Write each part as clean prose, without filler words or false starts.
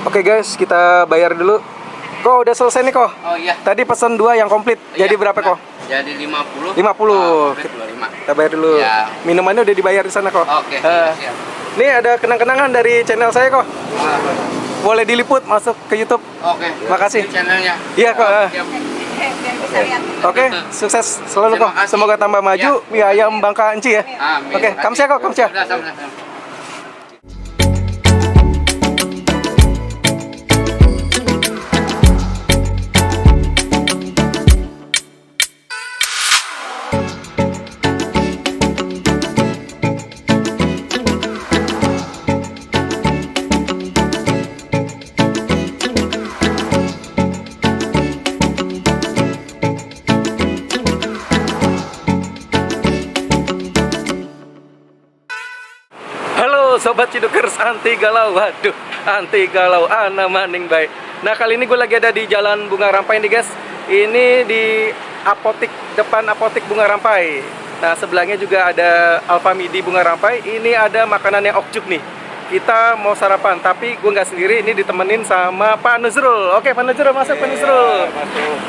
Oke guys, kita bayar dulu. Kok udah selesai nih kok? Oh iya. Tadi pesan 2 yang komplit. Jadi berapa kok? Jadi 50. 50. Komplit 25. Kita bayar dulu. Ya. Minumannya udah dibayar di sana kok. Oke, siap. Nih ada kenang-kenangan dari channel saya kok. Boleh diliput masuk ke YouTube. Oke. Makasih. Ini channelnya. Iya kok. Siap. Oke, sukses selalu kok. Terima kasih. Semoga tambah maju. Ya. Mie ayam Bangka Enci ya. Amin. Oke, kamsia kok, kamsia. Udah, sama-sama. Halo Sobat Cidukers anti galau. Waduh, anti galau ana maning baik. Nah, kali ini gue lagi ada di Jalan Bunga Rampai nih guys. Ini di apotik, depan apotik Bunga Rampai. Nah, sebelahnya juga ada Alfamidi Bunga Rampai. Ini ada makanannya Okjuk nih. Kita mau sarapan, tapi gue nggak sendiri. Ini ditemenin sama Pak Nuzrul. Oke, Pak Nuzrul masuk, Pak Nuzrul.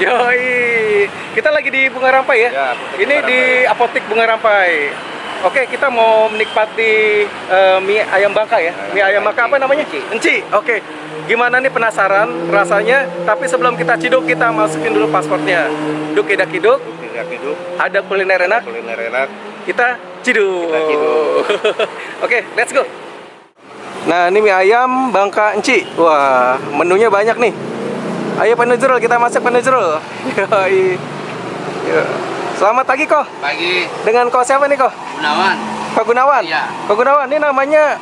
Yoi. Kita lagi di Bunga Rampai ya. Ini di apotik Bunga Rampai. Oke, kita mau menikmati mie ayam Bangka ya. Mie ayam Bangka apa namanya? Enci. Oke. Gimana nih, penasaran rasanya? Tapi sebelum kita ciduk, kita masukin dulu pasportnya. Duk idak kiduk. Ada kuliner enak. Kita ciduk. Oke, let's go. Nah, ini mie ayam Bangka Enci. Wah, menunya banyak nih. Ayo Pak Nuzrul, kita masak Pak Nuzrul. Yoi. Selamat pagi kok. Pagi. Dengan kok siapa nih kok? Gunawan. Kok Gunawan? Iya. Kok Gunawan, ini namanya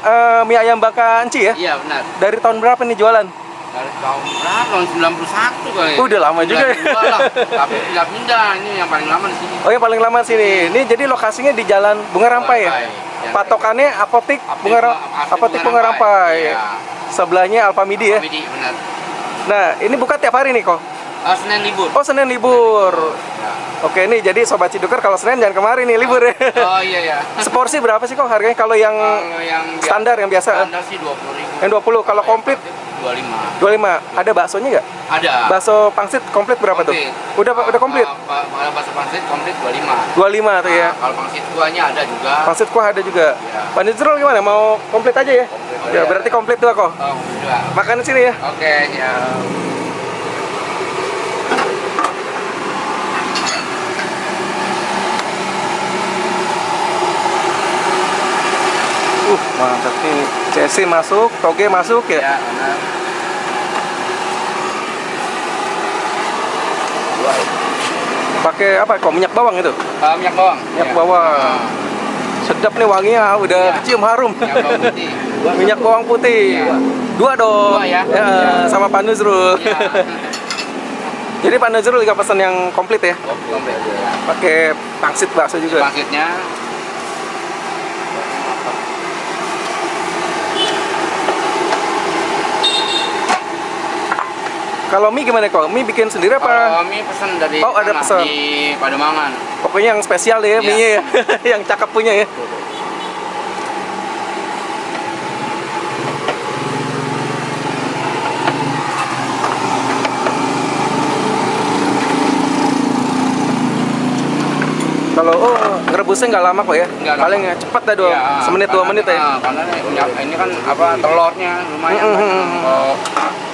mie ayam Bangka Enci ya? Iya, benar. Dari tahun berapa nih jualan? Dari tahun berapa? Tahun 91 kali. Udah lama juga ya. Lah. Tapi pindah-pindah, ini yang paling lama di sini. Oh, yang paling lama sini. Ini jadi lokasinya di Jalan Bunga Rampai ya? Patokannya apotik Apotik Bunga Rampai. Iya. Sebelahnya Alfamidi ya? Alfamidi, benar. Nah, ini buka tiap hari nih kok? Senin libur. Oh, Senin libur. Ya. Oke, nih jadi Sobat Ciduker kalau Senin jangan kemarin nih libur ya. Oh iya ya. Seporsi berapa sih kok harganya kalau yang standar, yang biasa? Standar sih 20.000. Yang 20, kalau komplit 25. 25. Ada baksonya nggak? Ada. Bakso pangsit komplit berapa Komplit. tuh? Udah komplit? Kalau bakso pangsit komplit 25. 25 tuh ya. Kalau pangsit kuahnya ada juga. Pangsit kuah ada juga. Ya. Pak Nuzrul gimana? Mau komplit aja ya? Komplit Ya, aja. berarti komplit tuh kok. Oh, udah. Makan di sini ya. Oke, ya. Mantap nih. CC masuk, toge masuk ya. Ya, benar. Pakai apa kok? Minyak bawang itu? Minyak bawang. Minyak Ya. bawang. Sedap nih wanginya, udah Ya. kecium harum. Minyak bawang putih. Minyak bawang putih. Ya. 2 dong. 2 ya. Ya, Ya. sama Pak Nuzrul. Ya. Jadi Pak Nuzrul juga pesan yang komplit ya. Komplit. Ya. Pakai pangsit bakso juga. Pangsitnya Kalau mie gimana kok? Mie bikin sendiri apa? kalau mie pesan dari Oh, ada sana, pesan. di Pademangan. Pokoknya yang spesial ya, Iya. mie-nya ya. Yang cakep punya ya. Kalau ngerebusnya nggak lama kok ya. Nggak lama. Paling cepat dah semenit 2 menit ya. Karena ini kan apa, telurnya lumayan banyak. Kalau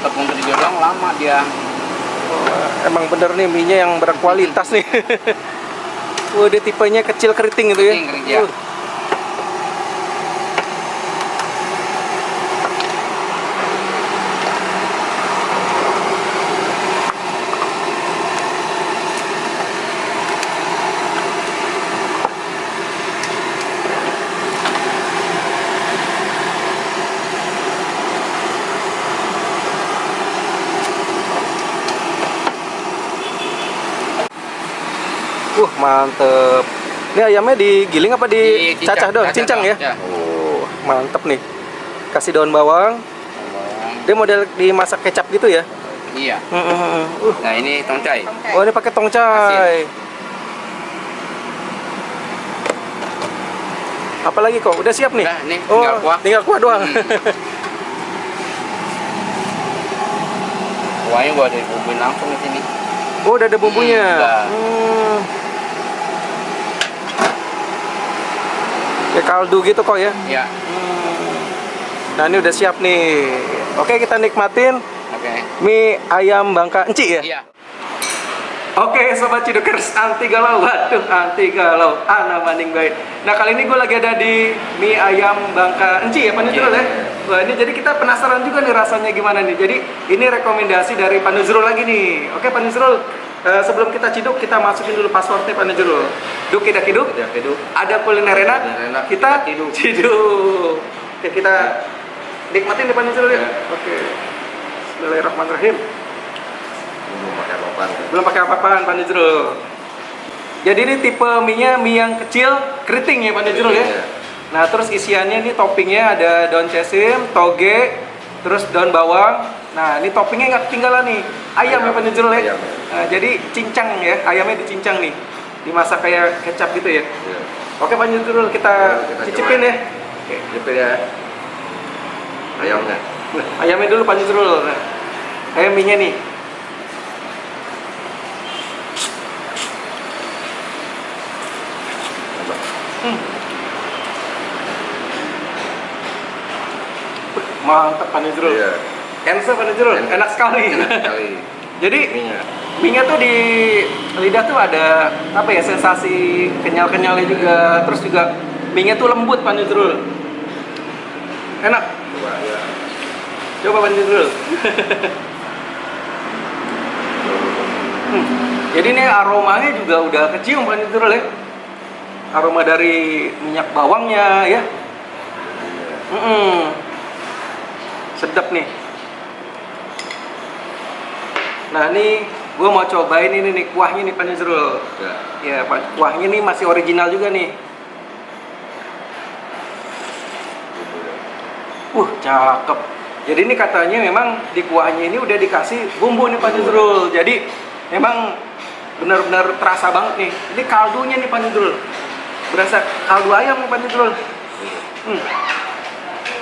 tepung terigu doang lama dia. Emang bener nih mie-nya yang berkualitas nih. Dia tipenya kecil keriting gitu ya. Keriting, ya. Mantep. Ini ayamnya digiling apa dicacah doang? Cincang ya? Ya. Oh, mantep nih. Kasih daun bawang. Dia model dimasak kecap gitu ya? Iya. Nah, ini tongcai. Oh, ini pakai tongcai. Apalagi kok? Udah siap nih? Udah, nih, oh, tinggal kuah. tinggal kuah doang. Kuahnya gua dari bumbuin langsung di sini. Oh, udah ada bumbunya. Udah. Kayak kaldu gitu kok ya. Iya. Nah, ini udah siap nih. Oke, kita nikmatin Oke. mie ayam Bangka Enci ya. Iya. Oke, sobat Cidukers, anti galau. Waduh, anti galau. Ana maning baik. Nah, kali ini gue lagi ada di mie ayam Bangka Enci ya, Pak Nuzrul ya. Wah, ini jadi kita penasaran juga nih rasanya gimana nih. Jadi, ini rekomendasi dari Pak Nuzrul lagi nih. Oke, Pak Nuzrul, sebelum kita ciduk, kita masukin dulu passwordnya Pak Nuzrul. Duk kita ciduk. Ada kuliner enak. Kita ciduk. Oke, kita nikmatin nih Pak Nuzrul ya. Oke. Bismillahirrahmanirrahim. Belum pakai apa-apaan Pak Nuzrul. Jadi ini tipe mie-nya mie yang kecil, keriting ya Pak Nuzrul ya. Nah, terus isiannya ini toppingnya ada daun sesim, toge, terus daun bawang. Nah, ini toppingnya nggak ketinggalan nih, ayam ya Pak Nuzrul ya. Nah, jadi cincang ya, ayamnya dicincang nih, dimasak kayak kecap gitu ya. Oke Pak Nuzrul, kita cicipin ya. Oke. Cicipin ya. Ayamnya. Ayamnya dulu Pak Nuzrul. Nah, ayam mie-nya nih. Mantap Pak Nuzrul. Iya. Enak Pak Nuzrul, enak sekali. Jadi mie-nya tuh di lidah tuh ada apa ya, sensasi kenyal-kenyalnya juga, terus juga mie-nya tuh lembut Pak Nuzrul. Enak. Coba ya. Coba Pak Nuzrul. Jadi ini aromanya juga udah kecium Pak Nuzrul ya. Aroma dari minyak bawangnya ya. Sedap nih. Nah, ini gue mau cobain ini nih kuahnya nih Pak Nuzrul. Ya, Pak, kuahnya nih masih original juga nih. Cakep. Jadi ini katanya memang di kuahnya ini udah dikasih bumbu nih Pak Nuzrul. Jadi memang benar-benar terasa banget nih. Ini kaldunya nih Pak Nuzrul. Berasa kaldu ayam nih Pak Nuzrul.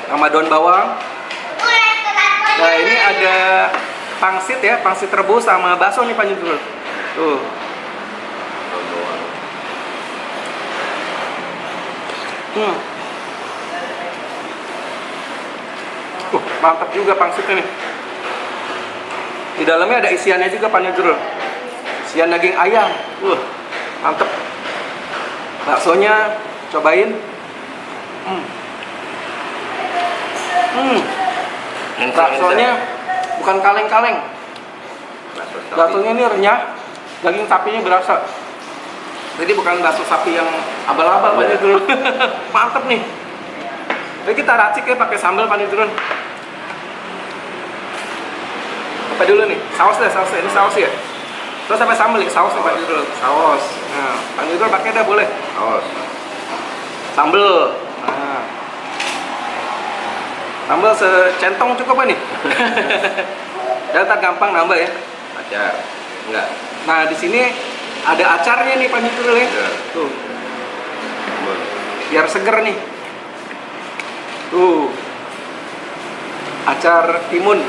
Sama daun bawang. Nah, ini ada pangsit ya, pangsit rebus sama bakso nih Pak Nuzrul. Tuh. Mantap juga pangsitnya nih. Di dalamnya ada isiannya juga Pak Nuzrul. Isian daging ayam. Mantep. Baksonya cobain. Baksonya bukan kaleng-kaleng. Baksonya ini renyah, daging sapinya berasa. Jadi bukan bakso sapi yang abal-abal Pak Nuzrul. Mantep nih. Jadi kita racik ya pakai sambal Pak Nuzrul. Apa dulu nih? Saus deh, saus. Ini saus ya. Terus sampai sambal nih, saus Pak Nuzrul. Saus. Nah, Pak Nuzrul pakai dah boleh. Saus. Sambal. Nah. Sambal secentong cukup nih. Dan tak gampang nambah ya. Acar. Enggak. Nah, di sini ada acarnya nih Pak Nuzrul ya. Tuh. Biar seger nih. Tuh. Acar timun.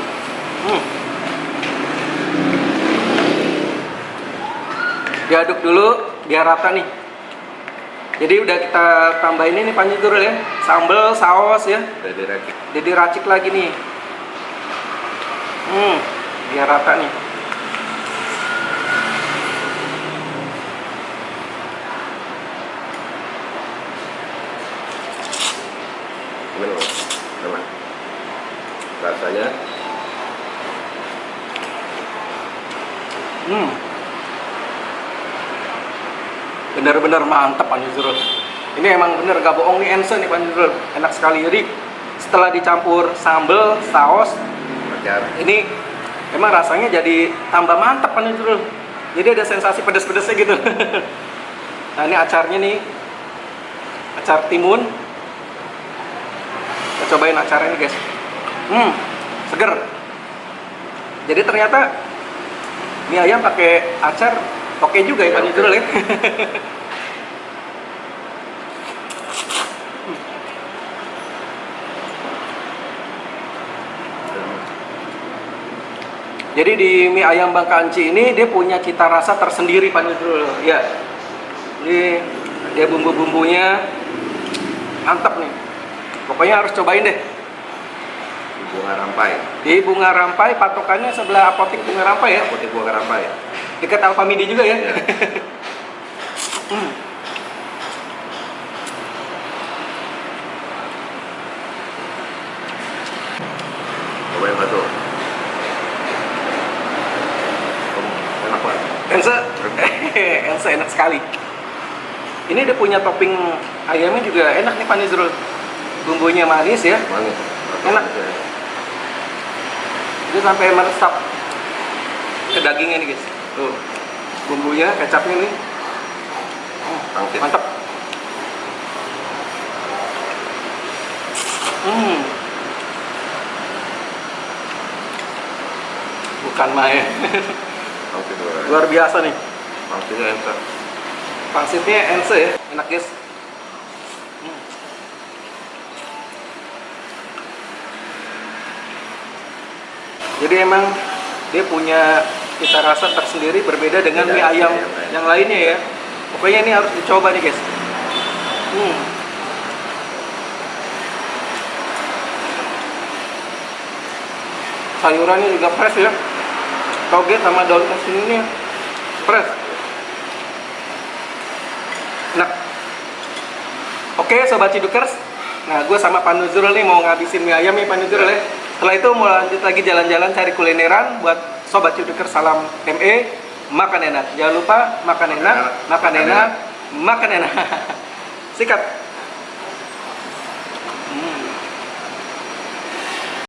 Diaduk dulu biar rata nih. Jadi udah kita tambahin ini Pak Nuzrul ya, sambal, saus ya. Jadi racik lagi nih. Biar rata nih. Gimana, teman? Rasanya? Bener-bener mantap Pak Nuzrul. Ini emang bener gak bohong nih, ense nih Pak Nuzrul. Enak sekali. Jadi setelah dicampur sambal, saus, ini emang rasanya jadi tambah mantap Pak Nuzrul. Jadi ada sensasi pedas-pedasnya gitu. Nah, ini acarnya nih, acar timun. Kita cobain acarnya nih guys. Seger. Jadi ternyata mie ayam pakai acar oke juga ya Pak Nuzrul ya. Jadi di mie ayam Bang Kanci ini dia punya cita rasa tersendiri Pak Nurul. Ya. Ini dia bumbu-bumbunya mantap nih. Pokoknya harus cobain deh. Bunga Rampai. Di Bunga Rampai, patokannya sebelah apotek Bunga Rampai ya. Apotek Bunga Rampai. Dekat Alfamidi juga ya. Ya. Coba yang satu. Enak banget. Ense, Ense enak sekali. Ini dia punya topping ayamnya juga enak nih Pak Nizrul. Bumbunya manis ya. Manis. Enak. Dia sampai meresap ke dagingnya nih guys. Tuh, bumbunya, kecapnya nih. Pangsit. Mantap. Bukan main. Pangsit dua. Luar biasa nih. Pangsitnya enak. Pangsitnya Ense ya, enak guys. Jadi emang dia punya cita rasa tersendiri berbeda dengan mie ayam yang lainnya ya. Pokoknya ini harus dicoba nih guys. Sayurannya juga fresh ya. Toge sama daun asin ini fresh. Enak. Oke Sobat Cidukers. Nah gue sama Pak Nuzrul nih mau ngabisin mie ayam nih Pak Nuzrul ya. Setelah itu mau lanjut lagi jalan-jalan cari kulineran buat Sobat Cidukers. Salam ME, makan enak. Jangan lupa makan enak, makan enak, makan enak. Sikat.